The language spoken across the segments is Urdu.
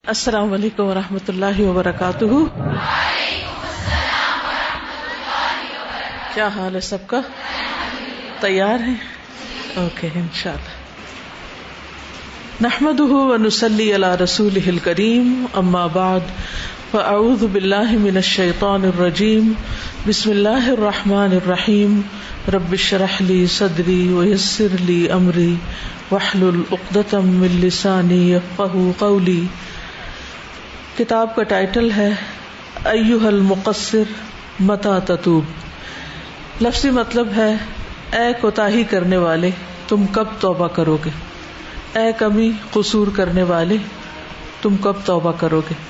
السلام علیکم ورحمۃ اللہ وبرکاتہ۔ کیا حال ہے سب کا؟ تیار ہیں؟ اوکے انشاءاللہ۔ نحمده ونصلی علی رسولہ الکریم، اما بعد فاعوذ باللہ من الشیطان الرجیم، بسم اللہ الرحمن الرحیم، رب اشرح لی صدری ویسر لی امری واحلل عقدۃ من لسانی یفقہوا قولی۔ کتاب کا ٹائٹل ہے ایھا المقصر متی تتوب۔ لفظی مطلب ہے اے کوتاہی کرنے والے تم کب توبہ کرو گے، اے کمی قصور کرنے والے تم کب توبہ کرو گے،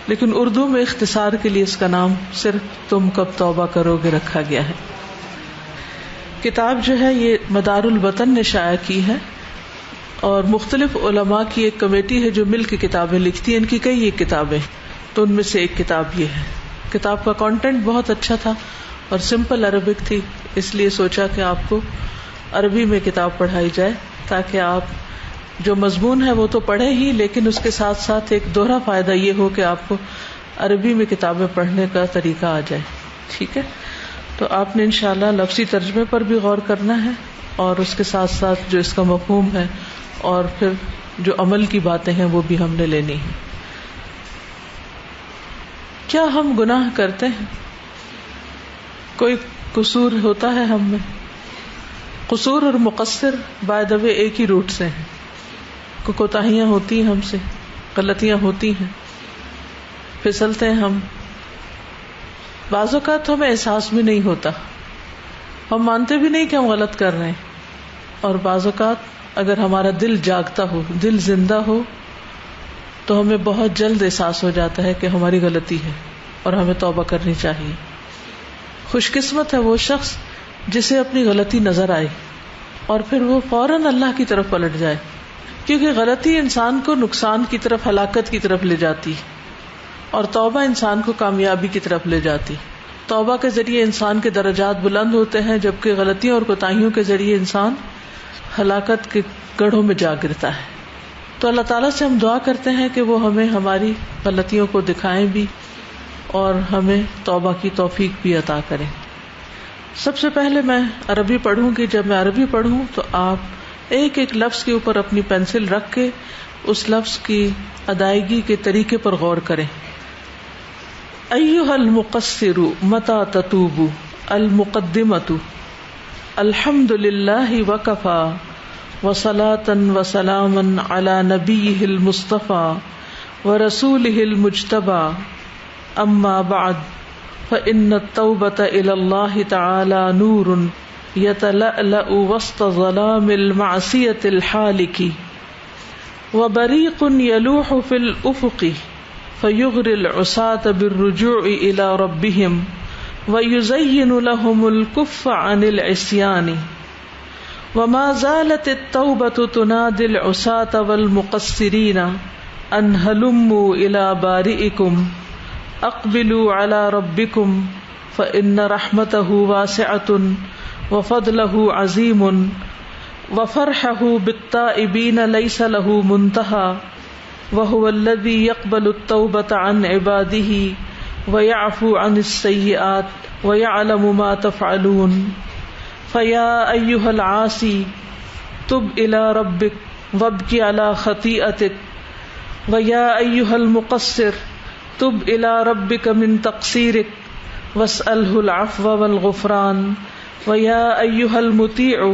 لیکن اردو میں اختصار کے لیے اس کا نام صرف تم کب توبہ کرو گے رکھا گیا ہے۔ کتاب جو ہے یہ مدار الوطن نے شائع کی ہے، اور مختلف علماء کی ایک کمیٹی ہے جو مل کے کتابیں لکھتی ہیں۔ ان کی کئی ایک کتابیں، تو ان میں سے ایک کتاب یہ ہے۔ کتاب کا کانٹینٹ بہت اچھا تھا اور سمپل عربک تھی، اس لیے سوچا کہ آپ کو عربی میں کتاب پڑھائی جائے تاکہ آپ جو مضمون ہے وہ تو پڑھیں ہی، لیکن اس کے ساتھ ساتھ ایک دوہرا فائدہ یہ ہو کہ آپ کو عربی میں کتابیں پڑھنے کا طریقہ آ جائے۔ ٹھیک ہے، تو آپ نے انشاءاللہ لفظی ترجمے پر بھی غور کرنا ہے، اور اس کے ساتھ ساتھ جو اس کا مفہوم ہے اور پھر جو عمل کی باتیں ہیں وہ بھی ہم نے لینی ہے۔ کیا ہم گناہ کرتے ہیں؟ کوئی قصور ہوتا ہے ہم میں؟ قصور اور مقصر بائی دا وے ایک ہی روٹ سے ہیں۔ کوئی کوتاہیاں ہوتی ہیں ہم سے، غلطیاں ہوتی ہیں، پھسلتے ہیں ہم۔ بعض اوقات ہمیں احساس بھی نہیں ہوتا، ہم مانتے بھی نہیں کہ ہم غلط کر رہے ہیں، اور بعض اوقات اگر ہمارا دل جاگتا ہو، دل زندہ ہو، تو ہمیں بہت جلد احساس ہو جاتا ہے کہ ہماری غلطی ہے اور ہمیں توبہ کرنی چاہیے۔ خوش قسمت ہے وہ شخص جسے اپنی غلطی نظر آئے اور پھر وہ فوراً اللہ کی طرف پلٹ جائے، کیونکہ غلطی انسان کو نقصان کی طرف، ہلاکت کی طرف لے جاتی، اور توبہ انسان کو کامیابی کی طرف لے جاتی۔ توبہ کے ذریعے انسان کے درجات بلند ہوتے ہیں، جبکہ غلطیوں اور کوتاہیوں کے ذریعے انسان ہلاکت کے گڑھوں میں جا گرتا ہے۔ تو اللہ تعالیٰ سے ہم دعا کرتے ہیں کہ وہ ہمیں ہماری غلطیوں کو دکھائیں بھی اور ہمیں توبہ کی توفیق بھی عطا کریں۔ سب سے پہلے میں عربی پڑھوں گی۔ جب میں عربی پڑھوں تو آپ ایک ایک لفظ کے اوپر اپنی پینسل رکھ کے اس لفظ کی ادائیگی کے طریقے پر غور کریں۔ ایھا المقصر متی تتوب۔ المقدمۃ: الحمد للہ وکفی وصلاۃ وسلاما علی نبیہ المصطفى ورسولہ المجتبی، اما بعد فإن التوبة إلى الله تعالى نور يتلألأ وسط ظلام المعصية الحالك، وبريق يلوح في الأفق فيغري العصاة بالرجوع إلى ربهم ويزين لهم الكف عن العصيان، وما زالت التوبة تنادي العصاة والمقصرين أن هلموا إلى بارئكم اقبلوا على ربكم فإن رحمته واسعة وفضله عظيم وفرحه بالتائبين ليس له منتهى، وهو الذي يقبل التوبة عن عباده ويعفو عن السيئات ويعلم ما تفعلون، فيا أيها العاصي تب إلى ربك وابكِ على خطيئتك، ويا أيها المقصر تب إلى ربك من تقصيرك واسأله العفو والغفران، ويا أيها المطيع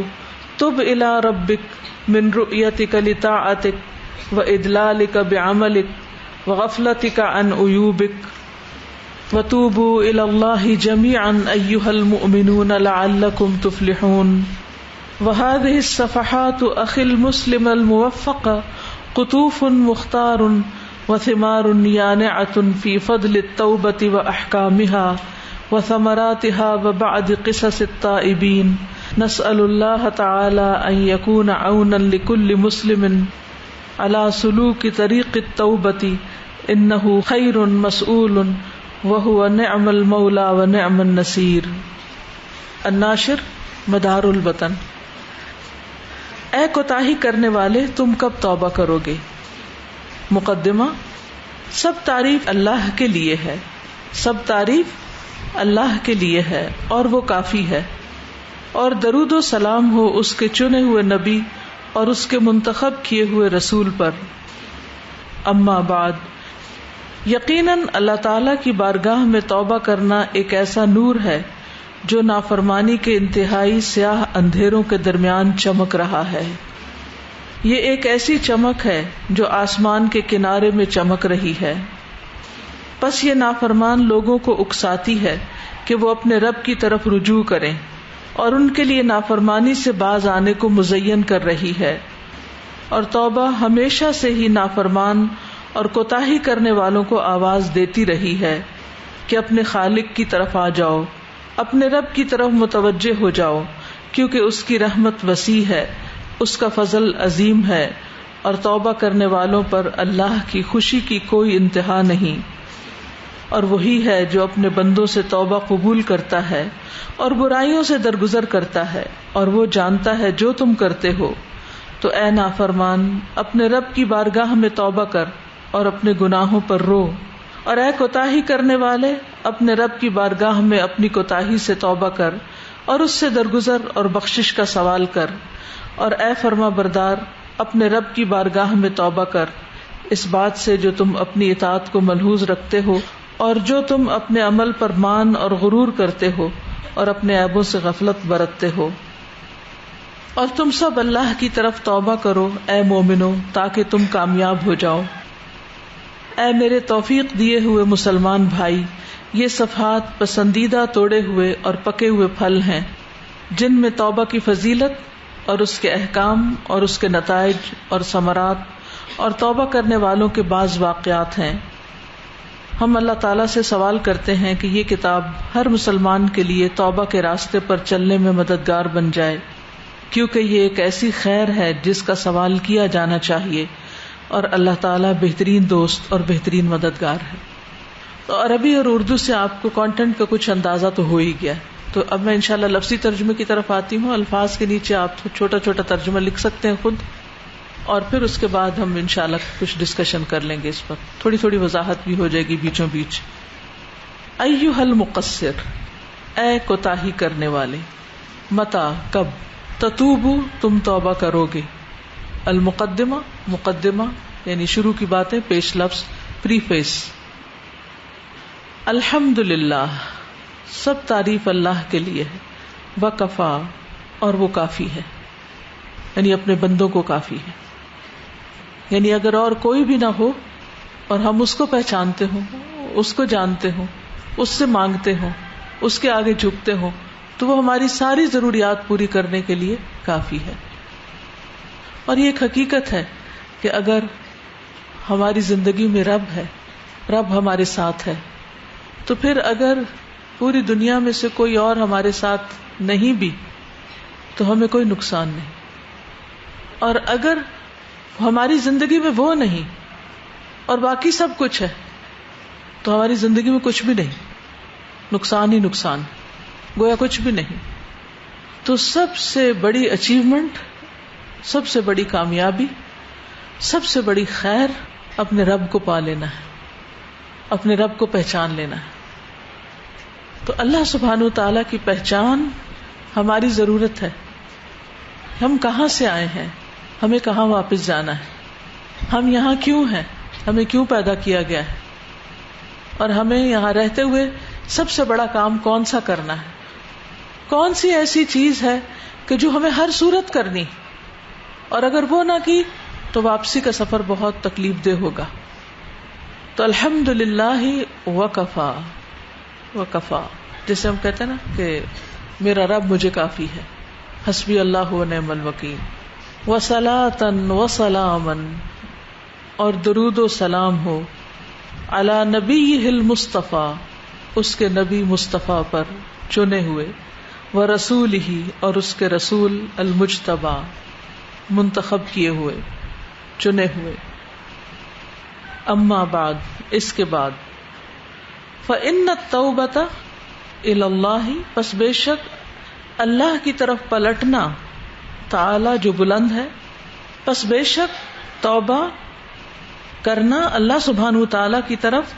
تب إلى ربك من رؤيتك لطاعتك وإدلالك بعملك وغفلتك عن عيوبك، وتوبوا إلى الله جميعا أيها المؤمنون لعلكم تفلحون۔ وهذه الصفحات أخي المسلم الموفق قطوف مختار وثمار يانعة في فضل التوبة وأحكامها وثمراتها وبعد قصص التائبين، نسأل الله تعالى أن يكون عونا لكل مسلم على سلوك طريق التوبة، إنه خير مسؤول وهو نعم المولى ونعم النصير۔ الناشر مدار الوطن۔ اے کوتاہی کرنے والے تم کب توبہ کرو گے؟ مقدمہ: سب تعریف اللہ کے لیے ہے، سب تعریف اللہ کے لیے ہے اور وہ کافی ہے، اور درود و سلام ہو اس کے چنے ہوئے نبی اور اس کے منتخب کیے ہوئے رسول پر۔ اما بعد، یقیناً اللہ تعالی کی بارگاہ میں توبہ کرنا ایک ایسا نور ہے جو نافرمانی کے انتہائی سیاہ اندھیروں کے درمیان چمک رہا ہے۔ یہ ایک ایسی چمک ہے جو آسمان کے کنارے میں چمک رہی ہے، پس یہ نافرمان لوگوں کو اکساتی ہے کہ وہ اپنے رب کی طرف رجوع کریں، اور ان کے لیے نافرمانی سے باز آنے کو مزین کر رہی ہے، اور توبہ ہمیشہ سے ہی نافرمان اور کوتاہی کرنے والوں کو آواز دیتی رہی ہے کہ اپنے خالق کی طرف آ جاؤ، اپنے رب کی طرف متوجہ ہو جاؤ، کیونکہ اس کی رحمت وسیع ہے، اس کا فضل عظیم ہے، اور توبہ کرنے والوں پر اللہ کی خوشی کی کوئی انتہا نہیں۔ اور وہی ہے جو اپنے بندوں سے توبہ قبول کرتا ہے اور برائیوں سے درگزر کرتا ہے، اور وہ جانتا ہے جو تم کرتے ہو۔ تو اے نافرمان، اپنے رب کی بارگاہ میں توبہ کر اور اپنے گناہوں پر رو، اور اے کوتاہی کرنے والے، اپنے رب کی بارگاہ میں اپنی کوتاہی سے توبہ کر اور اس سے درگزر اور بخشش کا سوال کر، اور اے فرما بردار، اپنے رب کی بارگاہ میں توبہ کر اس بات سے جو تم اپنی اطاعت کو ملحوظ رکھتے ہو اور جو تم اپنے عمل پر مان اور غرور کرتے ہو اور اپنے عیبوں سے غفلت برتتے ہو۔ اور تم سب اللہ کی طرف توبہ کرو اے مومنو، تاکہ تم کامیاب ہو جاؤ۔ اے میرے توفیق دیے ہوئے مسلمان بھائی، یہ صفحات پسندیدہ توڑے ہوئے اور پکے ہوئے پھل ہیں جن میں توبہ کی فضیلت اور اس کے احکام اور اس کے نتائج اور ثمرات اور توبہ کرنے والوں کے بعض واقعات ہیں۔ ہم اللہ تعالیٰ سے سوال کرتے ہیں کہ یہ کتاب ہر مسلمان کے لیے توبہ کے راستے پر چلنے میں مددگار بن جائے، کیونکہ یہ ایک ایسی خیر ہے جس کا سوال کیا جانا چاہیے، اور اللہ تعالیٰ بہترین دوست اور بہترین مددگار ہے۔ تو عربی اور اردو سے آپ کو کانٹینٹ کا کچھ اندازہ تو ہو ہی گیا، تو اب میں انشاءاللہ لفظی ترجمے کی طرف آتی ہوں۔ الفاظ کے نیچے آپ چھوٹا چھوٹا ترجمہ لکھ سکتے ہیں خود، اور پھر اس کے بعد ہم انشاءاللہ کچھ ڈسکشن کر لیں گے، اس پر تھوڑی تھوڑی وضاحت بھی ہو جائے گی بیچوں بیچ۔ ایھا المقصر، اے کوتاہی کرنے والے، متا کب، تتوبو تم توبہ کرو گے، المقدمہ مقدمہ یعنی شروع کی باتیں، پیش لفظ پریفیس۔ الحمدللہ، سب تعریف اللہ کے لیے ہے، وکفا، اور وہ کافی ہے، یعنی اپنے بندوں کو کافی ہے۔ یعنی اگر اور کوئی بھی نہ ہو اور ہم اس کو پہچانتے ہوں، اس کو جانتے ہوں، اس سے مانگتے ہوں، اس کے آگے جھکتے ہوں، تو وہ ہماری ساری ضروریات پوری کرنے کے لیے کافی ہے۔ اور یہ ایک حقیقت ہے کہ اگر ہماری زندگی میں رب ہے، رب ہمارے ساتھ ہے، تو پھر اگر پوری دنیا میں سے کوئی اور ہمارے ساتھ نہیں بھی تو ہمیں کوئی نقصان نہیں، اور اگر ہماری زندگی میں وہ نہیں اور باقی سب کچھ ہے تو ہماری زندگی میں کچھ بھی نہیں، نقصان ہی نقصان، گویا کچھ بھی نہیں۔ تو سب سے بڑی اچیومنٹ، سب سے بڑی کامیابی، سب سے بڑی خیر اپنے رب کو پا لینا ہے، اپنے رب کو پہچان لینا ہے۔ تو اللہ سبحانہ وتعالیٰ کی پہچان ہماری ضرورت ہے۔ ہم کہاں سے آئے ہیں، ہمیں کہاں واپس جانا ہے، ہم یہاں کیوں ہیں، ہمیں کیوں پیدا کیا گیا ہے، اور ہمیں یہاں رہتے ہوئے سب سے بڑا کام کون سا کرنا ہے، کون سی ایسی چیز ہے کہ جو ہمیں ہر صورت کرنی، اور اگر وہ نہ کی تو واپسی کا سفر بہت تکلیف دہ ہوگا۔ تو الحمدللہ وکفا، وکفا جیسے ہم کہتے ہیں نا کہ میرا رب مجھے کافی ہے، حسبی اللہ ونعم الوکیل، وصلاۃ وسلاما، اور درود و سلام ہو علی نبیہ المصطفیٰ، اس کے نبی مصطفیٰ پر چنے ہوئے، ورسولہ، اور اس کے رسول المجتبی، منتخب کیے ہوئے، چنے ہوئے۔ اما بعد، اس کے بعد، فإن التوبۃ الی اللہ، پس بے شک اللہ کی طرف پلٹنا، تعالی جو بلند ہے، پس بے شک توبہ کرنا اللہ سبحانہ وتعالی کی طرف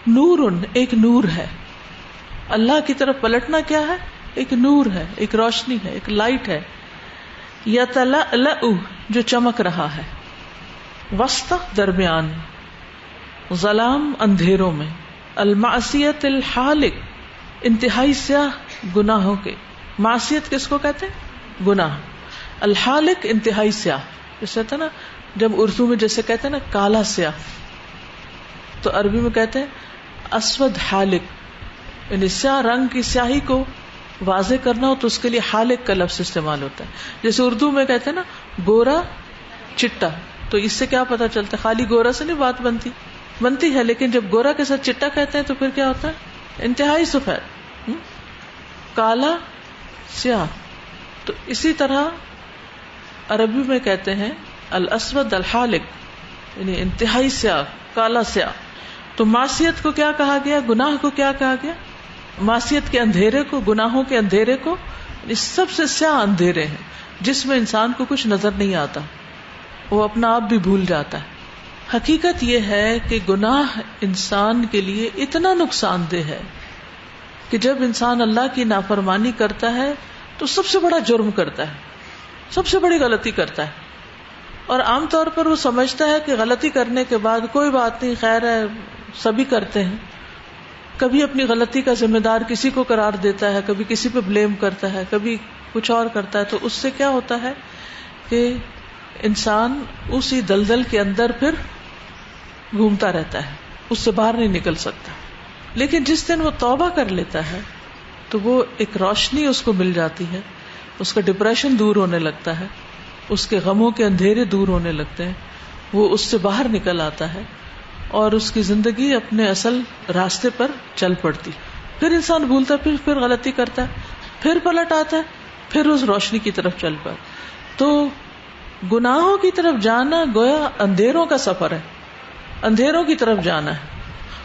نور، ایک نور ہے. اللہ کی طرف پلٹنا کیا ہے؟ ایک نور ہے، ایک روشنی ہے، ایک لائٹ ہے. یتلألأ جو چمک رہا ہے، وسط درمیان، ظلام اندھیروں میں، المعصیت الحالق انتہائی سیاہ گناہوں کے. معصیت کس کو کہتے ہیں؟ گناہ. الحالق انتہائی سیاہ، جیسے ہوتا ہے نا جب اردو میں جیسے کہتے ہیں نا کالا سیاہ، تو عربی میں کہتے ہیں اسود حالق، یعنی سیاہ رنگ کی سیاہی کو واضح کرنا ہو تو اس کے لیے حالق کا لفظ استعمال ہوتا ہے. جیسے اردو میں کہتے ہیں نا گورا چٹا، تو اس سے کیا پتا چلتا ہے؟ خالی گورا سے نہیں بات بنتی ہے، لیکن جب گورا کے ساتھ چٹا کہتے ہیں تو پھر کیا ہوتا ہے؟ انتہائی سفید، کالا سیاہ. تو اسی طرح عربی میں کہتے ہیں الاسود الحالق، یعنی انتہائی سیاہ، کالا سیاہ. تو معصیت کو کیا کہا گیا؟ گناہ کو کیا کہا گیا؟ معصیت کے اندھیرے کو، گناہوں کے اندھیرے کو، یہ سب سے سیاہ اندھیرے ہیں جس میں انسان کو کچھ نظر نہیں آتا، وہ اپنا آپ بھی بھول جاتا ہے. حقیقت یہ ہے کہ گناہ انسان کے لیے اتنا نقصان دہ ہے کہ جب انسان اللہ کی نافرمانی کرتا ہے تو سب سے بڑا جرم کرتا ہے، سب سے بڑی غلطی کرتا ہے. اور عام طور پر وہ سمجھتا ہے کہ غلطی کرنے کے بعد کوئی بات نہیں، خیر ہے، سبھی کرتے ہیں. کبھی اپنی غلطی کا ذمہ دار کسی کو قرار دیتا ہے، کبھی کسی پہ بلیم کرتا ہے، کبھی کچھ اور کرتا ہے. تو اس سے کیا ہوتا ہے کہ انسان اسی دلدل کے اندر پھر گھومتا رہتا ہے، اس سے باہر نہیں نکل سکتا. لیکن جس دن وہ توبہ کر لیتا ہے تو وہ ایک روشنی اس کو مل جاتی ہے، اس کا ڈپریشن دور ہونے لگتا ہے، اس کے غموں کے اندھیرے دور ہونے لگتے ہیں، وہ اس سے باہر نکل آتا ہے اور اس کی زندگی اپنے اصل راستے پر چل پڑتی. پھر انسان بھولتا ہے، پھر غلطی کرتا ہے، پھر پلٹ آتا ہے، پھر اس روشنی کی طرف چل پڑتا. تو گناہوں کی طرف جانا گویا اندھیروں کا سفر ہے، اندھیروں کی طرف جانا ہے،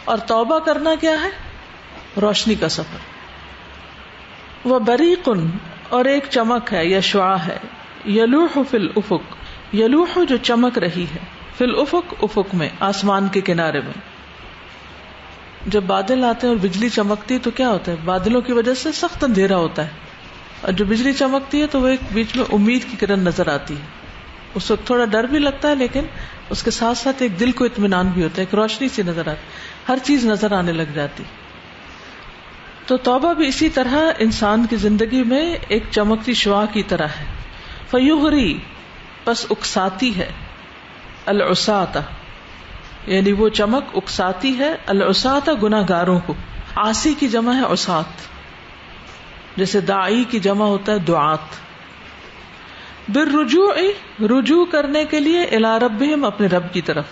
اور توبہ کرنا کیا ہے؟ روشنی کا سفر. وبریق اور ایک چمک ہے یا شعاع ہے، یلوح فی الافق، یلوح جو چمک رہی ہے، فی الافق افق میں، آسمان کے کنارے میں. جب بادل آتے ہیں اور بجلی چمکتی ہے تو کیا ہوتا ہے؟ بادلوں کی وجہ سے سخت اندھیرا ہوتا ہے، اور جو بجلی چمکتی ہے تو وہ ایک بیچ میں امید کی کرن نظر آتی ہے. اس وقت تھوڑا ڈر بھی لگتا ہے، لیکن اس کے ساتھ ساتھ ایک دل کو اطمینان بھی ہوتا ہے، ایک روشنی سی نظر آتی، ہر چیز نظر آنے لگ جاتی. تو توبہ بھی اسی طرح انسان کی زندگی میں ایک چمکتی شعاع کی طرح ہے. فیغری پس اکساتی ہے، العصاۃ یعنی وہ چمک اکساتی ہے، العصاۃ گناہگاروں کو. عاصی کی جمع ہے عصاۃ، جیسے داعی کی جمع ہوتا ہے دعات. بالرجوع رجوع کرنے کے لیے الی ربہم اپنے رب کی طرف.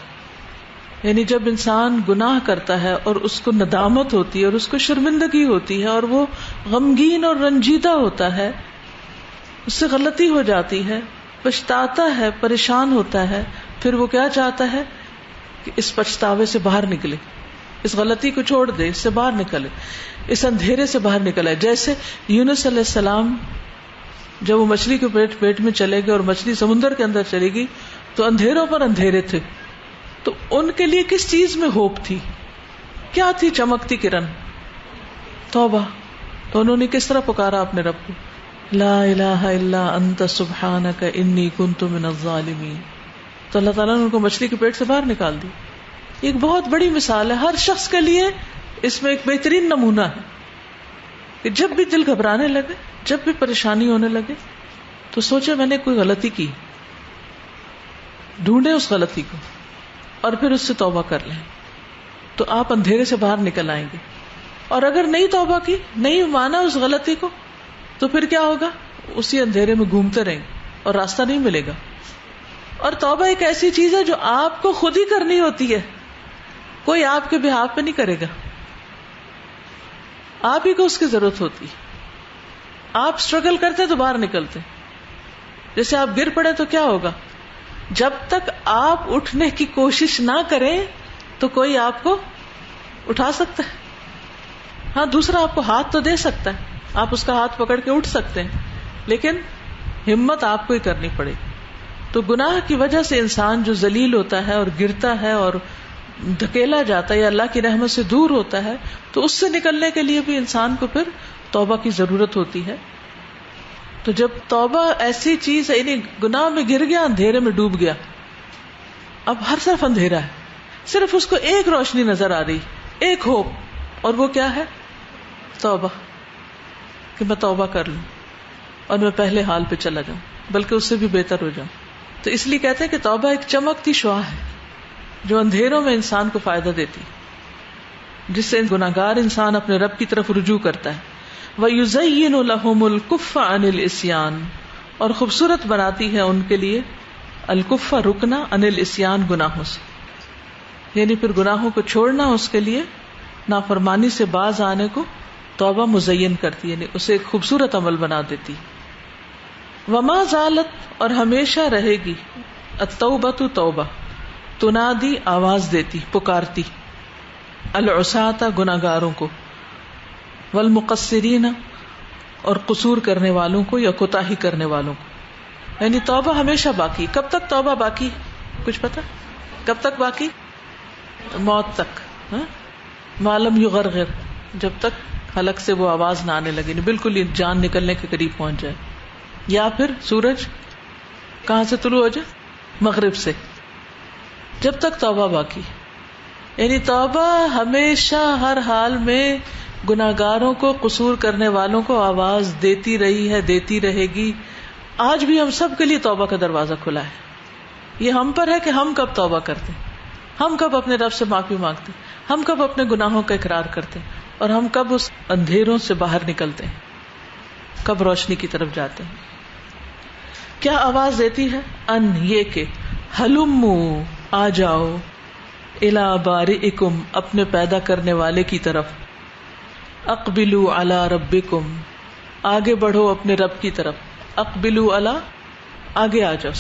یعنی جب انسان گناہ کرتا ہے اور اس کو ندامت ہوتی ہے اور اس کو شرمندگی ہوتی ہے اور وہ غمگین اور رنجیدہ ہوتا ہے، اس سے غلطی ہو جاتی ہے، پچھتاتا ہے، پریشان ہوتا ہے، پھر وہ کیا چاہتا ہے کہ اس پچھتاوے سے باہر نکلے، اس غلطی کو چھوڑ دے، اس سے باہر نکلے، اس اندھیرے سے باہر نکلے. جیسے یونس علیہ السلام جب وہ مچھلی کے پیٹ میں چلے گئے اور مچھلی سمندر کے اندر چلی گئی تو اندھیروں پر اندھیرے تھے، تو ان کے لیے کس چیز میں ہوپ تھی؟ کیا تھی چمکتی کرن؟ توبہ. تو انہوں نے کس طرح پکارا اپنے رب کو؟ لا الہ الا انت سبحانک انی کنت من الظالمین. تو اللہ تعالیٰ نے ان کو مچھلی کے پیٹ سے باہر نکال دی. ایک بہت بڑی مثال ہے ہر شخص کے لیے، اس میں ایک بہترین نمونہ ہے کہ جب بھی دل گھبرانے لگے، جب بھی پریشانی ہونے لگے تو سوچے میں نے کوئی غلطی کی، ڈھونڈے اس غلطی کو اور پھر اس سے توبہ کر لیں تو آپ اندھیرے سے باہر نکل آئیں گے. اور اگر نہیں توبہ کی، نہیں مانا اس غلطی کو، تو پھر کیا ہوگا؟ اسی اندھیرے میں گھومتے رہیں گے اور راستہ نہیں ملے گا. اور توبہ ایک ایسی چیز ہے جو آپ کو خود ہی کرنی ہوتی ہے، کوئی آپ کے بہاف پہ نہیں کرے گا، آپ ہی کو اس کی ضرورت ہوتی. آپ اسٹرگل کرتے تو باہر نکلتے. جیسے آپ گر پڑے تو کیا ہوگا؟ جب تک آپ اٹھنے کی کوشش نہ کریں تو کوئی آپ کو اٹھا سکتا ہے. ہاں دوسرا آپ کو ہاتھ تو دے سکتا ہے، آپ اس کا ہاتھ پکڑ کے اٹھ سکتے ہیں، لیکن ہمت آپ کو ہی کرنی پڑے گی. تو گناہ کی وجہ سے انسان جو ذلیل ہوتا ہے اور گرتا ہے اور دھکیلا جاتا ہے یا اللہ کی رحمت سے دور ہوتا ہے تو اس سے نکلنے کے لیے بھی انسان کو پھر توبہ کی ضرورت ہوتی ہے. تو جب توبہ ایسی چیز ہے، یعنی گناہ میں گر گیا، اندھیرے میں ڈوب گیا، اب ہر طرف اندھیرا ہے، صرف اس کو ایک روشنی نظر آ رہی، ایک ہوپ، اور وہ کیا ہے؟ توبہ، کہ میں توبہ کر لوں اور میں پہلے حال پہ چلا جاؤں، بلکہ اس سے بھی بہتر ہو جاؤں. تو اس لیے کہتے ہیں کہ توبہ ایک چمکتی شعاع ہے جو اندھیروں میں انسان کو فائدہ دیتی، جس سے گناہگار انسان اپنے رب کی طرف رجوع کرتا ہے. وَيُزَيِّنُ لَهُمُ الْكُفَّ عَنِ الْإِسْيَانِ، اور خوبصورت بناتی ہے ان کے لیے الکف رکنا عن الاسیان، گناہوں سے، یعنی پھر گناہوں کو چھوڑنا اس کے لیے نافرمانی سے باز آنے کو توبہ مزین کرتی، یعنی اسے ایک خوبصورت عمل بنا دیتی. وما زالت، اور ہمیشہ رہے گی، التوبۃ، توبہ، تنادی، آواز دیتی، پکارتی، العصاۃ، گناہگاروں کو، والمقصرین، اور قصور کرنے والوں کو یا کوتاہی کرنے والوں کو. یعنی توبہ ہمیشہ باقی. کب تک توبہ باقی؟ کچھ پتا کب تک باقی؟ موت تک، معلوم یغرغر، جب تک حلق سے وہ آواز نہ آنے لگے، بالکل یہ جان نکلنے کے قریب پہنچ جائے، یا پھر سورج کہاں سے طلوع ہو جائے؟ مغرب سے، جب تک توبہ باقی. یعنی توبہ ہمیشہ ہر حال میں گناہگاروں کو، قصور کرنے والوں کو آواز دیتی رہی ہے، دیتی رہے گی. آج بھی ہم سب کے لیے توبہ کا دروازہ کھلا ہے. یہ ہم پر ہے کہ ہم کب توبہ کرتے ہیں، ہم کب اپنے رب سے معافی مانگتے ہیں، ہم کب اپنے گناہوں کا اقرار کرتے ہیں، اور ہم کب اس اندھیروں سے باہر نکلتے ہیں، کب روشنی کی طرف جاتے ہیں. کیا آواز دیتی ہے؟ ان، یہ کہ ہلمو، آ جاؤ، الی بارئکم، اپنے پیدا کرنے والے کی طرف، اقبلوا علی ربکم، آگے بڑھو اپنے رب کی طرف، اقبلوا علی، آگے آ جاؤ.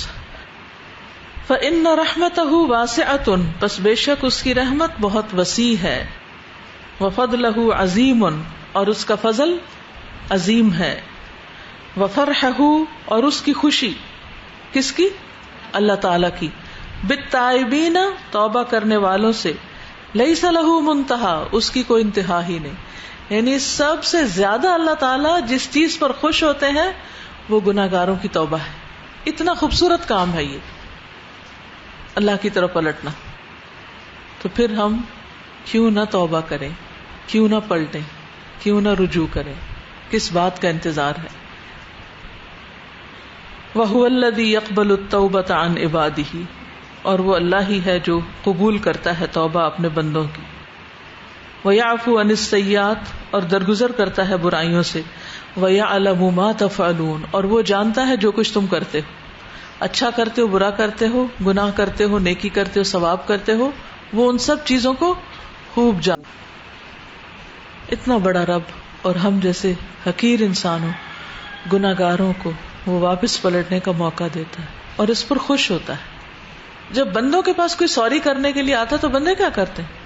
فإن رحمتہ واسعۃ، پس بے شک اس کی رحمت بہت وسیع ہے. وفضلہ عظیم، اور اس کا فضل عظیم ہے. وفرحہ، اور اس کی خوشی، کس کی؟ اللہ تعالی کی. بالتائبین، توبہ کرنے والوں سے. لیس لہ منتہا، اس کی کوئی انتہا ہی نہیں. یعنی سب سے زیادہ اللہ تعالیٰ جس چیز پر خوش ہوتے ہیں وہ گناہگاروں کی توبہ ہے. اتنا خوبصورت کام ہے یہ، اللہ کی طرف پلٹنا. تو پھر ہم کیوں نہ توبہ کریں، کیوں نہ پلٹیں، کیوں نہ رجوع کریں، کس بات کا انتظار ہے؟ وَهُوَ الَّذِي يَقْبَلُ التَّوْبَةَ عَنْ عِبَادِهِ، اور وہ اللہ ہی ہے جو قبول کرتا ہے توبہ اپنے بندوں کی. وَيَعْفُو عَنِ السَّيِّئَاتِ، اور درگزر کرتا ہے برائیوں سے. وَيَعْلَمُ مَا تَفْعَلُونَ، اور وہ جانتا ہے جو کچھ تم کرتے ہو، اچھا کرتے ہو، برا کرتے ہو، گناہ کرتے ہو، نیکی کرتے ہو، ثواب کرتے ہو، وہ ان سب چیزوں کو خوب جانتا. اتنا بڑا رب اور ہم جیسے حقیر انسانوں، گناہگاروں کو وہ واپس پلٹنے کا موقع دیتا ہے اور اس پر خوش ہوتا ہے. جب بندوں کے پاس کوئی سوری کرنے کے لیے آتا تو بندے کیا کرتے ہیں؟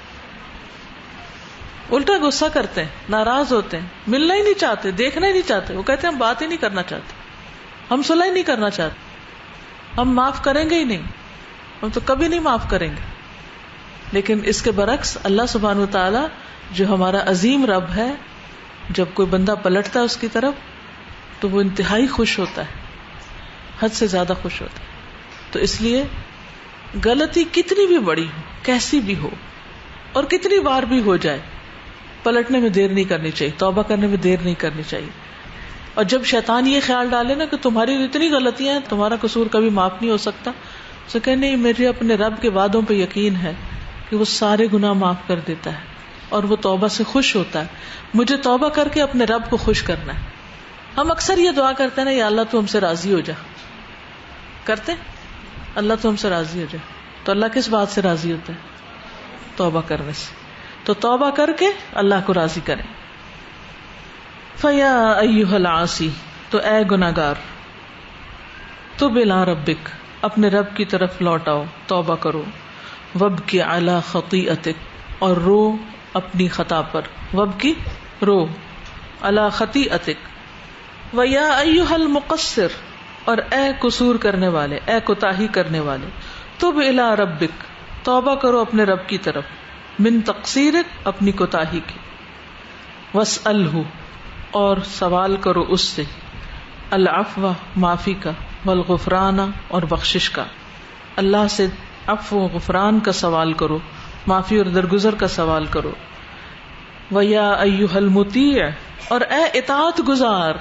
الٹا غصہ کرتے ہیں، ناراض ہوتے ہیں، ملنا ہی نہیں چاہتے، دیکھنا ہی نہیں چاہتے. وہ کہتے ہیں ہم بات ہی نہیں کرنا چاہتے، ہم صلح ہی نہیں کرنا چاہتے، ہم معاف کریں گے ہی نہیں، ہم تو کبھی نہیں معاف کریں گے. لیکن اس کے برعکس اللہ سبحانہ وتعالی جو ہمارا عظیم رب ہے، جب کوئی بندہ پلٹتا ہے اس کی طرف تو وہ انتہائی خوش ہوتا ہے، حد سے زیادہ خوش ہوتا ہے. تو اس لیے غلطی کتنی بھی بڑی ہو، کیسی بھی ہو، اور کتنی بار بھی ہو جائے، پلٹنے میں دیر نہیں کرنی چاہیے، توبہ کرنے میں دیر نہیں کرنی چاہیے. اور جب شیطان یہ خیال ڈالے نا کہ تمہاری اتنی غلطیاں ہیں، تمہارا قصور کبھی معاف نہیں ہو سکتا، تو کہ نہیں، مجھے اپنے رب کے وعدوں پہ یقین ہے کہ وہ سارے گناہ معاف کر دیتا ہے اور وہ توبہ سے خوش ہوتا ہے. مجھے توبہ کر کے اپنے رب کو خوش کرنا ہے. ہم اکثر یہ دعا کرتے ہیں نا، یا اللہ تو ہم سے راضی ہو جا، کرتے اللہ تو ہم سے راضی ہو جائے. تو اللہ کس بات سے راضی ہوتا ہے؟ توبہ کرنے سے. تو توبہ کر کے اللہ کو راضی کریں. فیا ایھا العاصی، تو اے گناہگار، تب الی ربک، اپنے رب کی طرف لوٹ آؤ، توبہ کرو. وابکی علی خطیئتک، اور رو اپنی خطا پر. وابکی، رو، علی خطیئتک. ویا ایھا المقصر، اور اے قصور کرنے والے، اے کوتاہی کرنے والے. تب الی ربک، توبہ کرو اپنے رب کی طرف، من تقصیرک، اپنی کوتاہی کی، واسألہ، اور سوال کرو اس سے، العفو، معافی کا، والغفران، اور بخشش کا، اللہ سے عفو و غفران کا سوال کرو، معافی اور درگزر کا سوال کرو. وَيَا أَيُّهَا الْمُطِيعُ، اور اے اطاعت گزار،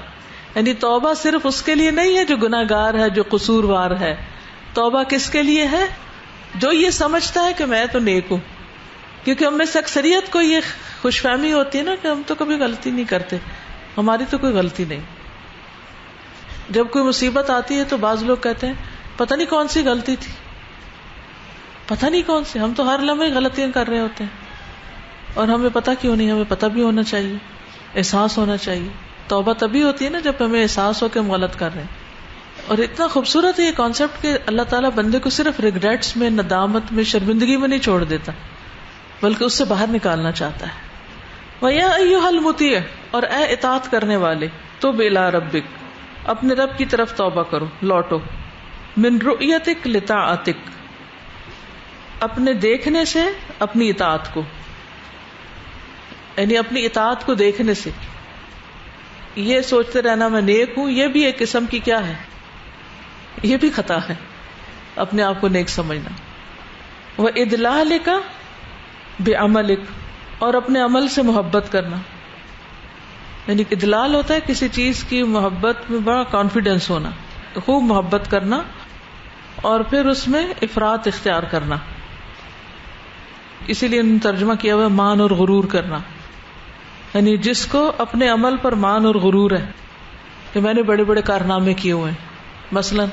یعنی توبہ صرف اس کے لیے نہیں ہے جو گناہ گار ہے، جو قصوروار ہے. توبہ کس کے لیے ہے؟ جو یہ سمجھتا ہے کہ میں تو نیک ہوں. کیونکہ ہم میں سے اکثریت کو یہ خوش فہمی ہوتی ہے نا کہ ہم تو کبھی غلطی نہیں کرتے، ہماری تو کوئی غلطی نہیں. جب کوئی مصیبت آتی ہے تو بعض لوگ کہتے ہیں پتہ نہیں کون سی غلطی تھی، پتہ نہیں کون سی. ہم تو ہر لمحے غلطیاں کر رہے ہوتے ہیں اور ہمیں پتہ کیوں نہیں. ہمیں پتہ بھی ہونا چاہیے، احساس ہونا چاہیے. توبہ تبھی ہوتی ہے نا جب ہمیں احساس ہو کہ ہم غلط کر رہے ہیں. اور اتنا خوبصورت ہے یہ کانسیپٹ کہ اللہ تعالیٰ بندے کو صرف ریگریٹس میں، ندامت میں، شرمندگی میں نہیں چھوڑ دیتا، بلکہ اس سے باہر نکالنا چاہتا ہے. وَيَا أَيُّهَا الْمُطِيعُ، اور اے اطاعت کرنے والے، تُبْ إِلَىٰ رَبِّكَ، اپنے رب کی طرف توبہ کرو، لوٹو. من رؤیتک لطاعتک، اپنے دیکھنے سے اپنی اطاعت کو، یعنی اپنی اطاعت کو دیکھنے سے. یہ سوچتے رہنا میں نیک ہوں، یہ بھی ایک قسم کی کیا ہے، یہ بھی خطا ہے، اپنے آپ کو نیک سمجھنا. وَإِدْلَالِكَ بِعَمَلِكَ، اور اپنے عمل سے محبت کرنا. یعنی ادلال ہوتا ہے کسی چیز کی محبت میں بڑا کانفیڈنس ہونا، خوب محبت کرنا اور پھر اس میں افراط اختیار کرنا. اسی لیے ترجمہ کیا ہوا ہے مان اور غرور کرنا. یعنی جس کو اپنے عمل پر مان اور غرور ہے کہ میں نے بڑے بڑے کارنامے کیے ہوئے ہیں. مثلا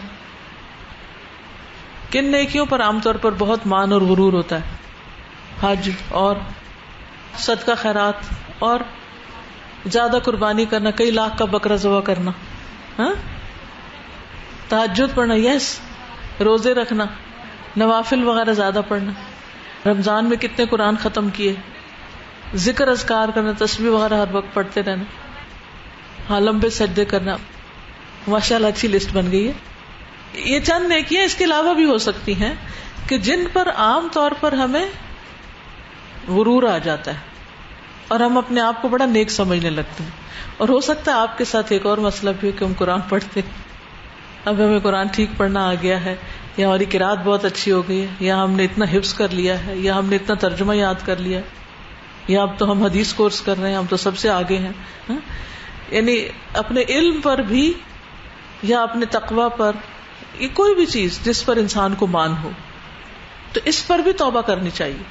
کن نیکیوں پر عام طور پر بہت مان اور غرور ہوتا ہے؟ حج اور صدقہ خیرات اور زیادہ قربانی کرنا، کئی لاکھ کا بکرا ذبح کرنا، ہاں، تہجد پڑھنا، یس، روزے رکھنا، نوافل وغیرہ زیادہ پڑھنا، رمضان میں کتنے قرآن ختم کیے، ذکر اذکار کرنا، تسبیح وغیرہ ہر وقت پڑھتے رہنا، ہاں، لمبے سجدے کرنا. ماشاءاللہ اچھی لسٹ بن گئی ہے. یہ چند نیکیاں اس کے علاوہ بھی ہو سکتی ہیں کہ جن پر عام طور پر ہمیں غرور آ جاتا ہے اور ہم اپنے آپ کو بڑا نیک سمجھنے لگتے ہیں. اور ہو سکتا ہے آپ کے ساتھ ایک اور مسئلہ بھی ہو کہ ہم قرآن پڑھتے ہیں، اب ہمیں قرآن ٹھیک پڑھنا آ گیا ہے، یا ہماری قرات بہت اچھی ہو گئی ہے، یا ہم نے اتنا حفظ کر لیا ہے، یا ہم نے اتنا ترجمہ یاد کر لیا، یا اب تو ہم حدیث کورس کر رہے ہیں، ہم تو سب سے آگے ہیں. یعنی اپنے علم پر بھی یا اپنے تقوی پر، یہ کوئی بھی چیز جس پر انسان کو مان ہو، تو اس پر بھی توبہ کرنی چاہیے،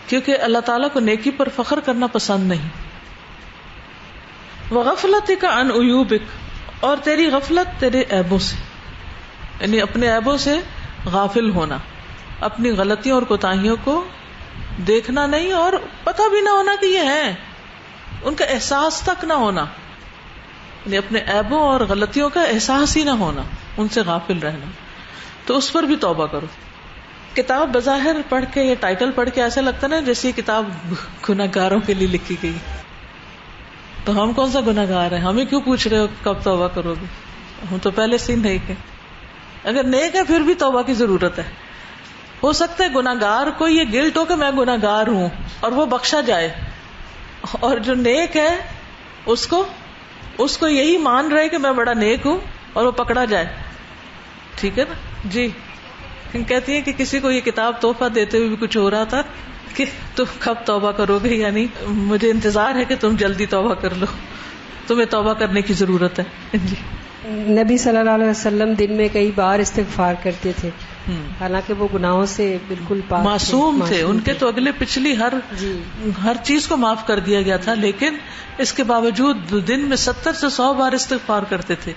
کیونکہ اللہ تعالیٰ کو نیکی پر فخر کرنا پسند نہیں. وغفلتک عن عیوبک، اور تیری غفلت تیرے عیبوں سے، یعنی اپنے عیبوں سے غافل ہونا، اپنی غلطیوں اور کوتاہیوں کو دیکھنا نہیں اور پتہ بھی نہ ہونا کہ یہ ہیں، ان کا احساس تک نہ ہونا، یعنی اپنے عیبوں اور غلطیوں کا احساس ہی نہ ہونا، ان سے غافل رہنا. تو اس پر بھی توبہ کرو. کتاب بظاہر پڑھ کے یا ٹائٹل پڑھ کے ایسا لگتا نا جیسے یہ کتاب گناہ گاروں کے لیے لکھی گئی، تو ہم کون سا گناہ گار ہیں؟ ہمیں کیوں پوچھ رہے ہو کب توبہ کرو گے؟ ہم تو پہلے سے ہی نیک ہیں. اگر نیک ہے پھر بھی توبہ کی ضرورت ہے. ہو سکتا ہے گناہ گار کو یہ گلٹ ہو کہ میں گناہ گار ہوں اور وہ بخشا جائے، اور جو نیک ہے اس کو یہی مان رہے کہ میں بڑا نیک ہوں اور وہ پکڑا جائے. ٹھیک ہے نا جی. کہتی ہیں کہ کسی کو یہ کتاب تحفہ دیتے ہوئے بھی کچھ ہو رہا تھا کہ تم کب توبہ کرو گے، یعنی مجھے انتظار ہے کہ تم جلدی توبہ کر لو، تمہیں توبہ کرنے کی ضرورت ہے. جی. نبی صلی اللہ علیہ وسلم دن میں کئی بار استغفار کرتے تھے، حالانکہ وہ گناہوں سے بالکل پاک معصوم تھے. ان کے تو اگلے پچھلی ہر چیز کو معاف کر دیا گیا تھا، لیکن اس کے باوجود دن میں 70 سے 100 بار استغفار کرتے تھے.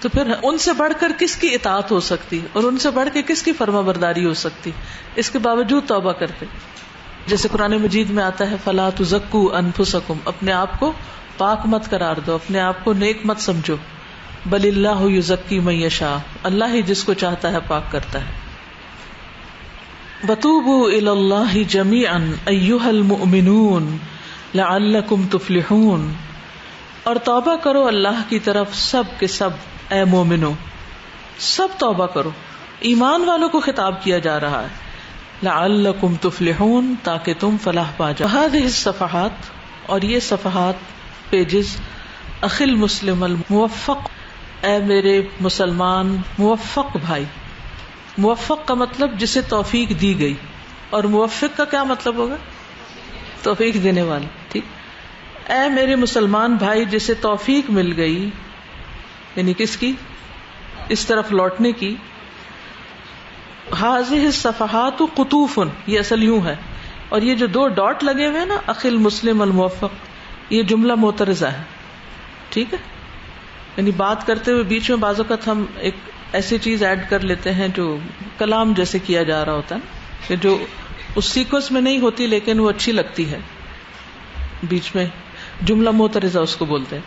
تو پھر ان سے بڑھ کر کس کی اطاعت ہو سکتی اور ان سے بڑھ کے کس کی فرما برداری ہو سکتی؟ اس کے باوجود توبہ کرتے. جیسے قرآن مجید میں آتا ہے فلا تزکوا انفسکم، اپنے آپ کو پاک مت قرار دو، اپنے آپ کو نیک مت سمجھو. بل اللہ یزکی من یشاء، اللہ ہی جس کو چاہتا ہے پاک کرتا ہے. وتوبوا الی اللہ جمیعا ایھا المؤمنون لعلکم تفلحون، اور توبہ کرو اللہ کی طرف سب کے سب، اے مومنو، سب توبہ کرو. ایمان والوں کو خطاب کیا جا رہا ہے لعلکم تفلحون، تاکہ تم فلاح پا جاؤ. هذه الصفحات، اور یہ صفحات پیجز، اخی المسلم الموفق، اے میرے مسلمان موفق بھائی. موفق کا مطلب جسے توفیق دی گئی، اور موفق کا کیا مطلب ہوگا؟ توفیق دینے والا. ٹھیک. اے میرے مسلمان بھائی جسے توفیق مل گئی، یعنی کس کی؟ اس طرف لوٹنے کی. هذه الصفحات قطوف، یہ اصل یوں ہے، اور یہ جو 2 ڈاٹ لگے ہوئے ہیں نا، اخی المسلم الموفق، یہ جملہ معترضہ ہے. ٹھیک ہے، یعنی بات کرتے ہوئے بیچ میں بعض اوقات ہم ایک ایسی چیز ایڈ کر لیتے ہیں جو کلام جیسے کیا جا رہا ہوتا ہے، کہ جو اس سیکوینس میں نہیں ہوتی لیکن وہ اچھی لگتی ہے، بیچ میں جملہ معترضہ اس کو بولتے ہیں.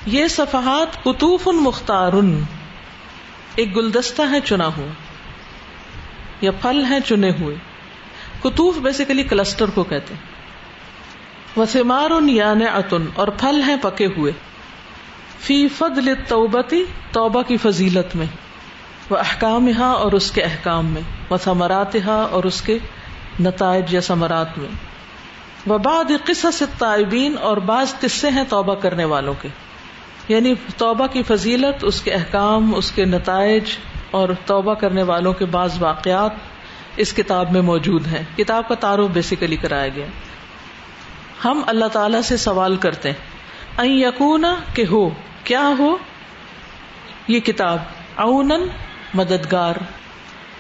یہ صفحات قطوف مختار، ایک گلدستہ ہے چنا ہوا، یا پھل ہیں چنے ہوئے. قطوف بیسیکلی کلسٹر کو کہتے ہیں. وثمار یانعۃ، اور پھل ہیں پکے ہوئے. فی فضل التوبۃ، توبہ کی فضیلت میں. واحکامھا، اور اس کے احکام میں. وثمراتھا، اور اس کے نتائج یا ثمرات میں. وبعض قصص التائبین، اور بعض قصے ہیں توبہ کرنے والوں کے. یعنی توبہ کی فضیلت، اس کے احکام، اس کے نتائج اور توبہ کرنے والوں کے بعض واقعات اس کتاب میں موجود ہیں. کتاب کا تعارف بیسیکلی کرایا گیا. ہم اللہ تعالیٰ سے سوال کرتے ہیں ان یکون، کہ ہو، کیا ہو یہ کتاب، عونن، مددگار،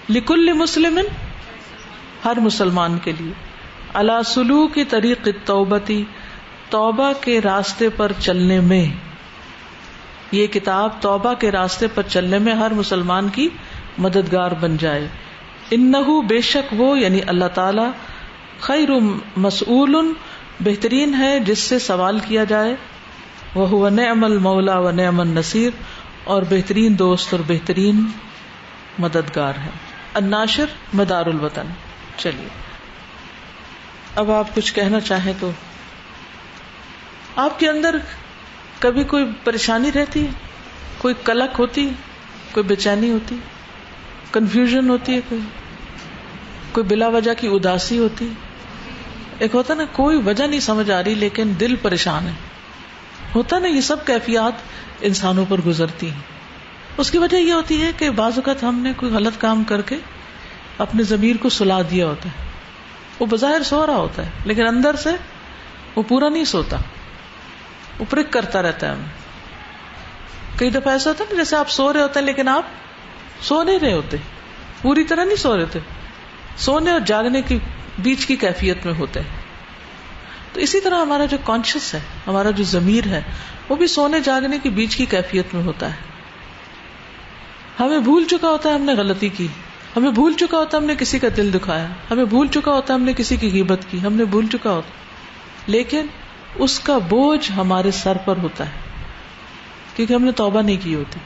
لکل مسلم، ہر مسلمان کے لیے، علی سلوک طریق التوبتی، توبہ کے راستے پر چلنے میں. یہ کتاب توبہ کے راستے پر چلنے میں ہر مسلمان کی مددگار بن جائے. انہ، بے شک وہ، یعنی اللہ تعالی، خیر مسئول، بہترین ہے جس سے سوال کیا جائے. وہو نعم المولا و نعم النصیر، اور بہترین دوست اور بہترین مددگار ہے. الناشر، مدار الوطن. چلیے اب آپ کچھ کہنا چاہیں تو. آپ کے اندر کبھی کوئی پریشانی رہتی ہے، کوئی کلک ہوتی، کوئی بے چینی ہوتی، کنفیوژن ہوتی ہے، کوئی بلا وجہ کی اداسی ہوتی. ایک ہوتا نا کوئی وجہ نہیں سمجھ آ رہی لیکن دل پریشان ہے، ہوتا نا. یہ سب کیفیات انسانوں پر گزرتی ہیں. اس کی وجہ یہ ہوتی ہے کہ بعض اوقات ہم نے کوئی غلط کام کر کے اپنے ضمیر کو سلا دیا ہوتا ہے. وہ بظاہر سو رہا ہوتا ہے لیکن اندر سے وہ پورا نہیں سوتا، وہ پرک کرتا رہتا ہے. ہمیں کئی دفعہ ایسا ہوتا ہے نا جیسے آپ سو رہے ہوتے ہیں لیکن آپ سو نہیں رہے ہوتے، پوری طرح نہیں سو رہے ہوتے، سونے اور جاگنے کی بیچ کی کیفیت میں ہوتے ہیں. تو اسی طرح ہمارا جو کانشیس ہے، ہمارا جو ضمیر ہے، وہ بھی سونے جاگنے کی بیچ کی کیفیت میں ہوتا ہے. ہمیں بھول چکا ہوتا ہے ہم نے غلطی کی، ہمیں بھول چکا ہوتا ہے ہم نے کسی کا دل دکھایا، ہمیں بھول چکا ہوتا ہے ہم نے کسی کی غیبت کی، ہم نے بھول چکا ہوتا، لیکن اس کا بوجھ ہمارے سر پر ہوتا ہے کیونکہ ہم نے توبہ نہیں کی ہوتی.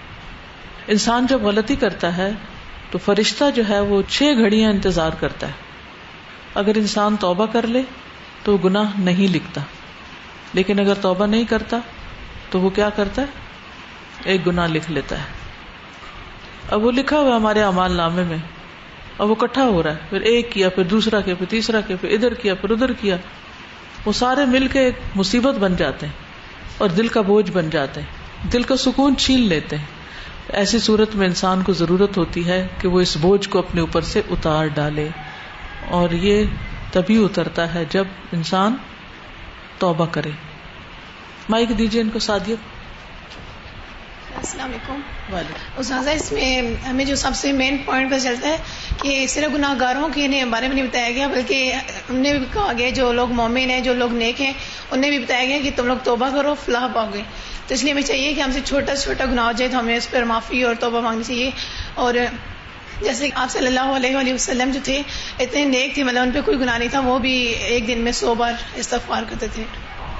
انسان جب غلطی کرتا ہے تو فرشتہ جو ہے وہ 6 گھڑیاں انتظار کرتا ہے. اگر انسان توبہ کر لے تو گناہ نہیں لکھتا، لیکن اگر توبہ نہیں کرتا تو وہ کیا کرتا ہے؟ ایک گناہ لکھ لیتا ہے. اب وہ لکھا ہوا ہمارے اعمال نامے میں، اب وہ اکٹھا ہو رہا ہے، پھر ایک کیا، پھر دوسرا کیا، پھر تیسرا کیا، پھر ادھر کیا، پھر ادھر کیا. وہ سارے مل کے ایک مصیبت بن جاتے ہیں اور دل کا بوجھ بن جاتے ہیں، دل کا سکون چھین لیتے ہیں. ایسی صورت میں انسان کو ضرورت ہوتی ہے کہ وہ اس بوجھ کو اپنے اوپر سے اتار ڈالے، اور یہ تبھی اترتا ہے جب انسان توبہ کرے. مائک دیجیے ان کو. سعدیت. السلام علیکم. استاذہ، اس میں ہمیں جو سب سے مین پوائنٹ پہ چلتا ہے کہ صرف گناہ گاروں کے بارے میں نہیں بتایا گیا، بلکہ ہم نے بھی کہا گیا جو لوگ مومن ہیں، جو لوگ نیک ہیں، انہیں بھی بتایا گیا کہ تم لوگ توبہ کرو، فلاح پاؤ گے. تو اس لیے ہمیں چاہیے کہ ہم سے چھوٹا سے چھوٹا گناہ ہو جائے تو ہمیں اس پر معافی اور توبہ مانگنی چاہیے. اور جیسے آپ صلی اللہ علیہ وسلم جو تھے اتنے نیک تھے، مطلب ان پہ کوئی گناہ نہیں تھا، وہ بھی ایک دن میں 100 بار استغفار کرتے تھے.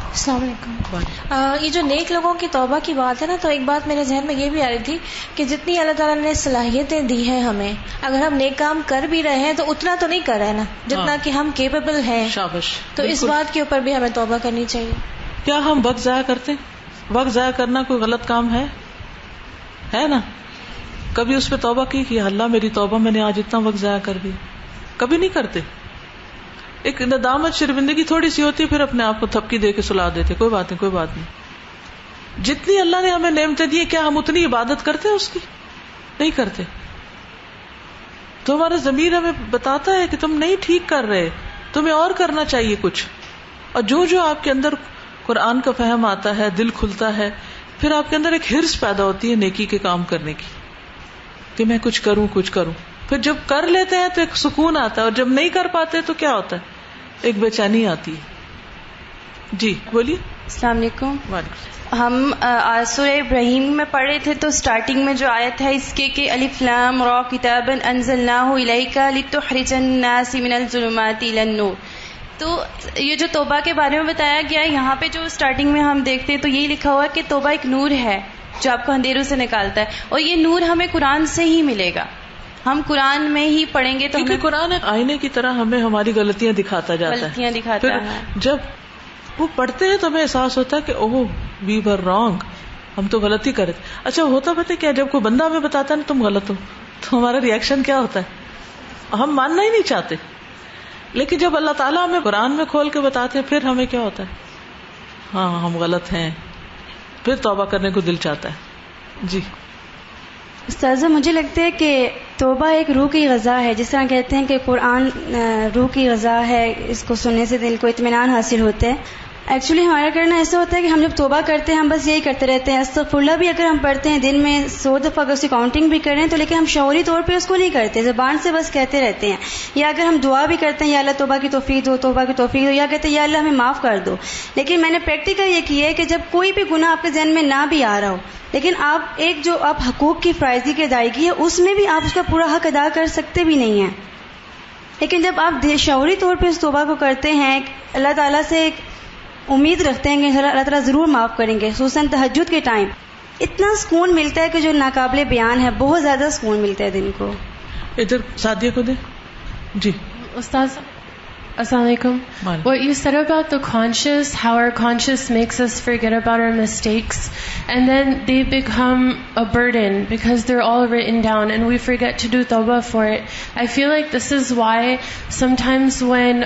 السلام علیکم. یہ جو نیک لوگوں کی توبہ کی بات ہے نا، تو ایک بات میرے ذہن میں یہ بھی آ رہی تھی کہ جتنی اللہ تعالیٰ نے صلاحیتیں دی ہیں ہمیں، اگر ہم نیک کام کر بھی رہے ہیں تو اتنا تو نہیں کر رہے نا جتنا کہ ہم کیپیبل ہیں. شاباش. تو اس بات کے اوپر بھی ہمیں توبہ کرنی چاہیے. کیا ہم وقت ضائع کرتے ہیں؟ وقت ضائع کرنا کوئی غلط کام ہے نا؟ کبھی اس پہ توبہ کی کہ اللہ میری توبہ، میں نے آج اتنا وقت ضائع کر دیا. کبھی نہیں کرتے. ایک ندامت شرمندگی تھوڑی سی ہوتی ہے, پھر اپنے آپ کو تھپکی دے کے سلا دیتے, کوئی بات نہیں کوئی بات نہیں. جتنی اللہ نے ہمیں نعمتیں دی, کیا ہم اتنی عبادت کرتے ہیں اس کی؟ نہیں کرتے. تو ہمارا ضمیر ہمیں بتاتا ہے کہ تم نہیں ٹھیک کر رہے, تمہیں اور کرنا چاہیے کچھ. اور جو آپ کے اندر قرآن کا فہم آتا ہے, دل کھلتا ہے, پھر آپ کے اندر ایک حرص پیدا ہوتی ہے نیکی کے کام کرنے کی, کہ میں کچھ کروں. پھر جب کر لیتے ہیں تو ایک سکون آتا ہے, اور جب نہیں کر پاتے تو کیا ہوتا ہے, ایک بے-چینی آتی ہے. جی بولیے. السلام علیکم. وعلیکم. ہم سورہ ابراہیم میں پڑھے تھے تو سٹارٹنگ میں جو آیت ہے اس کے کہ الف لام را کتاب انزلناہ الیک لتخرج الناس من الظلمات الی النور. تو یہ جو توبہ کے بارے میں بتایا گیا ہے یہاں پہ جو سٹارٹنگ میں ہم دیکھتے ہیں تو یہی لکھا ہوا ہے کہ توبہ ایک نور ہے جو آپ کو اندھیروں سے نکالتا ہے, اور یہ نور ہمیں قرآن سے ہی ملے گا. ہم قرآن میں ہی پڑھیں گے تو کیونکہ قرآن ایک آئینے کی طرح ہمیں ہماری غلطیاں دکھاتا جاتا ہے. غلطیاں دکھاتا ہے. جب وہ پڑھتے ہیں تو ہمیں احساس ہوتا ہے کہ اوہ وی ور رانگ, ہم تو غلطی کرے. اچھا ہوتا پتہ کیا, جب کوئی بندہ ہمیں بتاتا ہے نا تم غلط ہو, تو ہمارا ریئیکشن کیا ہوتا ہے, ہم ماننا ہی نہیں چاہتے. لیکن جب اللہ تعالیٰ ہمیں قرآن میں کھول کے بتاتے ہیں, پھر ہمیں کیا ہوتا ہے, ہاں ہم غلط ہیں, پھر توبہ کرنے کو دل چاہتا ہے. جی استاذہ, مجھے لگتا ہے کہ توبہ ایک روح کی غذا ہے. جس طرح کہتے ہیں کہ قرآن روح کی غذا ہے, اس کو سننے سے دل کو اطمینان حاصل ہوتا ہے. ایکچولی ہمارا کرنا ایسا ہوتا ہے کہ ہم جب توبہ کرتے ہیں ہم بس یہی کرتے رہتے ہیں. استغفراللہ بھی اگر ہم پڑھتے ہیں دن میں 100 دفعہ اگر اس کی کاؤنٹنگ بھی کریں تو لیکن ہم شعوری طور پہ اس کو نہیں کرتے, زبان سے بس کہتے رہتے ہیں. یا اگر ہم دعا بھی کرتے ہیں یا اللہ توبہ کی توفیق دو, توبہ کی توفیق دو, یا کہتے ہیں یا اللہ ہمیں معاف کر دو. لیکن میں نے پریکٹیکل یہ کیا ہے کہ جب کوئی بھی گناہ آپ کے ذہن میں نہ بھی آ رہا ہو, لیکن آپ ایک جو آپ حقوق کی فرائضی کی ادائیگی ہے اس میں بھی آپ اس کا پورا حق ادا کر سکتے بھی نہیں ہیں. لیکن جب آپ شعوری طور پہ اس توبہ کو کرتے ہیں, اللہ تعالیٰ سے ایک امید رکھتے ہیں کہ اللہ تعالیٰ ضرور معاف کریں گے, خصوصاً تہجد کے ٹائم اتنا سکون ملتا ہے کہ جو ناقابل بیان ہے, بہت زیادہ سکون ملتا ہے دن کو. ادھر سعدیہ کو دیں. جی استاذ Assalamu alaikum. What you said about the conscious, how our conscious makes us forget about our mistakes, and then they become a burden because they're all written down and we forget to do tawbah for it. I feel like this is why sometimes when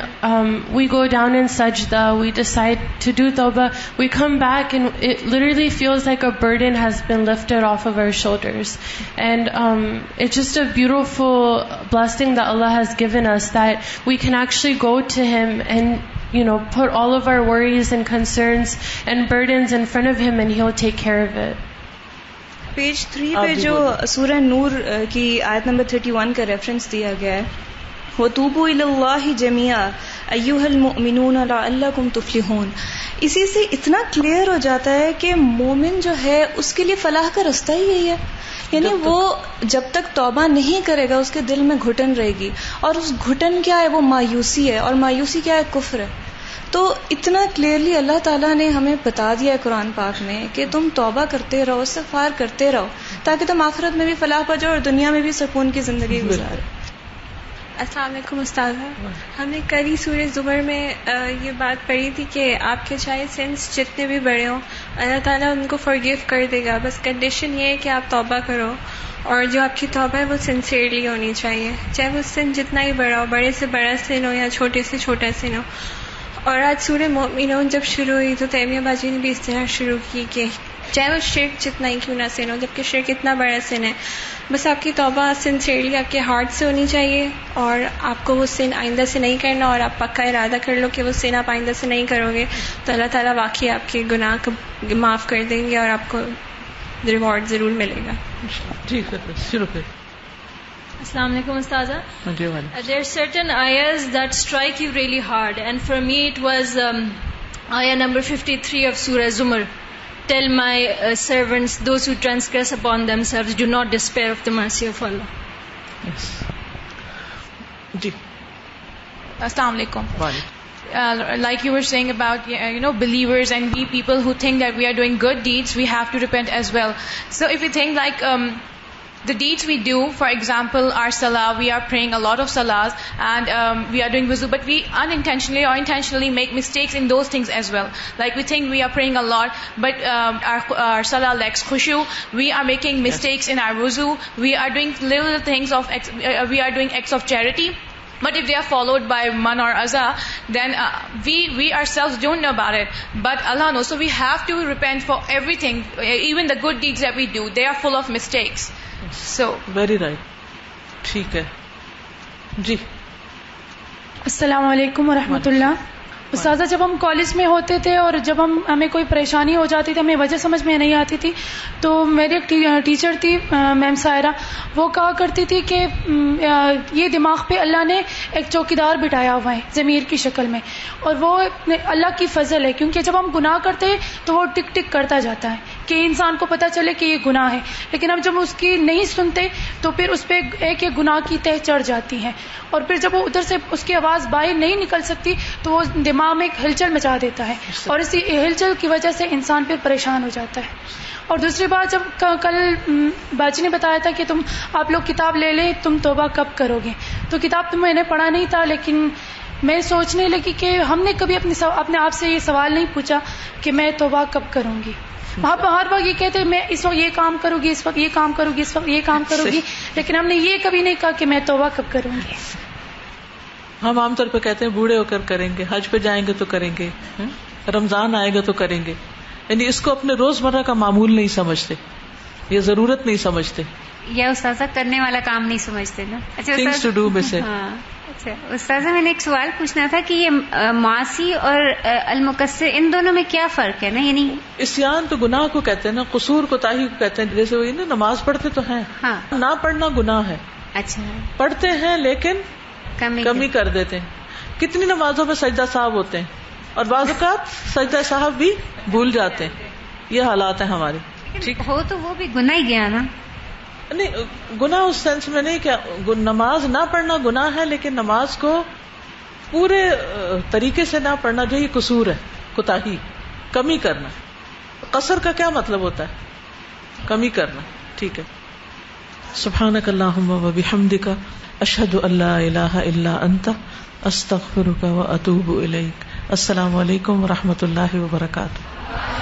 we go down in sajda, we decide to do tawbah, we come back and it literally feels like a burden has been lifted off of our shoulders. And it's just a beautiful blessing that Allah has given us, that we can actually go to Him and put all of our worries and concerns and burdens in front of Him and He'll take care of it. Page 3 پہ جو سورہ نور کی آیت نمبر 31 کا ریفرنس دیا گیا ہے, وَتُوبُوا إِلَى اللَّهِ جَمِيعًا أَيُّهَا الْمُؤْمِنُونَ لَعَلَّكُمْ تُفْلِحُونَ. اسی سے اتنا کلیئر ہو جاتا ہے کہ مومن جو ہے اس کے لیے فلاح کا رستہ ہی یہی ہے. یعنی وہ جب تک توبہ نہیں کرے گا اس کے دل میں گھٹن رہے گی, اور اس گھٹن کیا ہے, وہ مایوسی ہے, اور مایوسی کیا ہے, کفر ہے. تو اتنا کلیئرلی اللہ تعالیٰ نے ہمیں بتا دیا ہے قرآن پاک میں کہ تم توبہ کرتے رہو, استغفار کرتے رہو, تاکہ تم آخرت میں بھی فلاح پا جاؤ اور دنیا میں بھی سکون کی زندگی گزارو. السلام علیکم استاذہ. ہم نے کل ہی سورہ زمر میں یہ بات پڑھی تھی کہ آپ کے چاہے سینس جتنے بھی بڑے ہوں اللہ تعالیٰ ان کو فورگیو کر دے گا, بس کنڈیشن یہ ہے کہ آپ توبہ کرو, اور جو آپ کی توبہ ہے وہ سنسیئرلی ہونی چاہیے, چاہے وہ سن جتنا ہی بڑا ہو, بڑے سے بڑا سن ہو یا چھوٹے سے چھوٹا سن ہو. اور آج سورہ مومنون جب شروع ہوئی تو تیمیہ باجی نے بھی اس طرح شروع کی کہ چاہے وہ شرک جتنا ہی کیوں نہ سن ہو, جبکہ شرک اتنا بڑا سن ہے, بس آپ کی توبہ سنسیئرلی آپ کے ہارٹ سے ہونی چاہیے, اور آپ کو وہ سن آئندہ سے نہیں کرنا, اور آپ پکا ارادہ کر لو کہ وہ سن آپ آئندہ سے نہیں کرو گے, تو اللہ تعالیٰ واقعی آپ کے گناہ کو معاف کر دیں گے اور آپ کو ریوارڈ ضرور ملے گا. ٹھیک ہے, شروع کریں. Assalamu alaikum Ustaza. There are certain ayahs that strike you really hard, and for me it was ayah number 53 of Surah Zumar. Tell my servants, those who transgress upon themselves, do not despair of the mercy of Allah. Yes. Ji. Assalamu alaikum. Like you were saying about believers and we people who think that we are doing good deeds, we have to repent as well. So if we think like the deeds we do, for example, our salah, we are praying a lot of salahs and we are doing wuzu, but we unintentionally or intentionally make mistakes in those things as well. Like we think we are praying a lot, but our salah lacks khushu. We are making mistakes in our wuzu. We are doing little things we are doing acts of charity. But if they are followed by man or aza, then we ourselves don't know about it. But Allah knows. So we have to repent for everything, even the good deeds that we do. They are full of mistakes. So very right. ٹھیک ہے جی. السلام علیکم ورحمۃ اللہ. استاذہ جب ہم کالج میں ہوتے تھے اور جب ہمیں کوئی پریشانی ہو جاتی تھی, ہمیں وجہ سمجھ میں نہیں آتی تھی, تو میری ایک ٹیچر تھی میم سائرہ, وہ کہا کرتی تھی کہ یہ دماغ پہ اللہ نے ایک چوکیدار بٹھایا ہوا ہے ضمیر کی شکل میں, اور وہ اللہ کی فضل ہے, کیونکہ جب ہم گناہ کرتے ہیں تو وہ ٹک ٹک کرتا جاتا ہے کہ انسان کو پتہ چلے کہ یہ گناہ ہے, لیکن اب جب اس کی نہیں سنتے تو پھر اس پہ ایک ایک گناہ کی تہ چڑھ جاتی ہے, اور پھر جب وہ ادھر سے اس کی آواز باہر نہیں نکل سکتی تو وہ دماغ میں ایک ہلچل مچا دیتا ہے, اور اسی ہلچل کی وجہ سے انسان پھر پریشان ہو جاتا ہے. اور دوسری بات, جب کل باجی نے بتایا تھا کہ آپ لوگ کتاب لے لیں, تم توبہ کب کرو گے, تو کتاب تو میں نے پڑھا نہیں تھا, لیکن میں سوچنے لگی کہ ہم نے کبھی اپنے آپ سے یہ سوال نہیں پوچھا کہ میں توبہ کب کروں گی. آپ ہر وقت یہ کہتے میں اس وقت یہ کام کروں گی, اس وقت یہ کام کروں گی, اس وقت یہ کام کروں گی, لیکن ہم نے یہ کبھی نہیں کہا کہ میں توبہ کب کروں گی. ہم عام طور پہ کہتے ہیں بوڑھے ہو کر کریں گے, حج پہ جائیں گے تو کریں گے, رمضان آئے گا تو کریں گے, یعنی اس کو اپنے روزمرہ کا معمول نہیں سمجھتے, یہ ضرورت نہیں سمجھتے, یا استاذہ کرنے والا کام نہیں سمجھتے نا. Things to do میں سے. اچھا استاذہ, میں نے ایک سوال پوچھنا تھا کہ یہ معاصی اور المقصر ان دونوں میں کیا فرق ہے نا, یعنی عصیان تو گناہ کو کہتے ہیں نا, قصور کوتاہی کو کہتے ہیں. جیسے وہی نا نماز پڑھتے تو ہیں, نہ پڑھنا گناہ ہے. اچھا, پڑھتے ہیں لیکن کمی کر دیتے ہیں. کتنی نمازوں میں سجدہ صاحب ہوتے ہیں, اور بعض اوقات سجدہ صاحب بھی بھول جاتے ہیں. یہ حالات ہیں ہمارے. ٹھیک ہو تو وہ بھی گناہ ہی گیا نا. نہیں, گناہ اس سینس میں نہیں کہ نماز نہ پڑھنا گناہ ہے, لیکن نماز کو پورے طریقے سے نہ پڑھنا جو یہ قصور ہے, کوتاہی, کمی کرنا. قصر کا کیا مطلب ہوتا ہے؟ کمی کرنا. ٹھیک ہے. سبحانک اللہم و بحمدک, اشہد ان لا الہ الا انت, استغفرک و اتوب الیک. السلام علیکم و رحمۃ اللہ وبرکاتہ.